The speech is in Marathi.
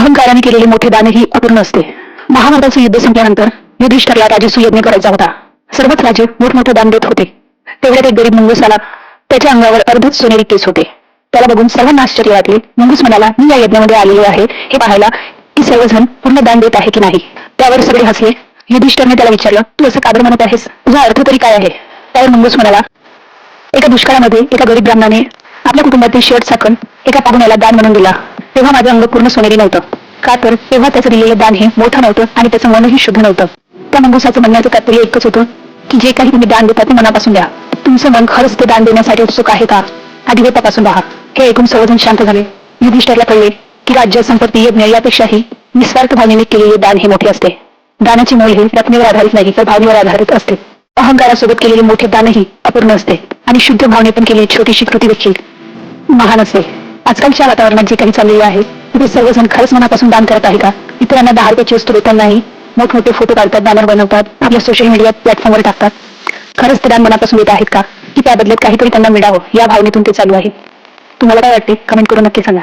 अहंकाराने केलेले मोठे दानही अपूर्ण असते. महाभारताचे युद्ध संपल्यानंतर युधिष्ठिरला राजसूय यज्ञ करायचा होता. सर्वच राजे मोठमोठे दान देत होते. तेवढ्यात एक गरीब मुंगूस आला. त्याच्या अंगावर अर्धच सोनेरी केस होते. त्याला बघून सर्वांना आश्चर्य वाटले. मुंगूस म्हणाला, मी या यज्ञामध्ये आलेलो आहे हे पाहायला की सर्वजण पूर्ण दान देत आहे की नाही. त्यावर सगळे हसले. युधिष्ठिरने त्याला विचारलं, तू असं का बरं म्हणत आहेस? तुझा अर्थ तरी काय आहे? त्यावर मुंगूस म्हणाला, एका दुष्काळामध्ये एका गरीब ब्राह्मणाने आपल्या कुटुंबातील शेवट साखण एका पाहुण्याला दान म्हणून दिला. तेव्हा माझं अंग पूर्ण सोनेरी नव्हतं. का तर तेव्हा त्याचं दिलेलं दान हे मोठं नव्हतं आणि त्याचं मनही शुद्ध नव्हतं. त्या मंगूसाचं म्हणण्याचं तात्पर्य एकच होतं की जे काही तुम्ही दान देता ते मनापासून द्या. तुमचं मन खरंच ते दान देण्यासाठी उत्सुक आहे का? आधी हे तपासून पहा. हे ऐकून सर्वजण शांत झाले. युधिष्ठिरला कळले की राज्य, संपत्ती, यज्ञ यापेक्षाही निस्वार्थ भावनेने केलेले दान हे मोठे असते. दानाचे मोल हे रकमेवर आधारित नाही तर भावनेवर आधारित असते. अहंकारासोबत केलेले मोठे दानही अपूर्ण असते आणि शुद्ध भावनेतून केलेली छोटीशी कृती देखील महान असते. आजकालच्या वातावरणात जे काही चाललेले आहे ते सर्वजण खरंच मनापासून दान करत आहे का? इतरांना 10 रुपयाची वस्तू देतानाही मोठमोठे फोटो काढतात, बॅनर बनवतात, आपल्या सोशल मीडिया प्लॅटफॉर्मवर टाकतात. खरंच ते दान मनापासून देत आहेत का? की त्या बदल्यात काहीतरी त्यांना मिळावं या भावनेतून ते चालू आहे? तुम्हाला काय वाटते? कमेंट करून नक्की सांगा.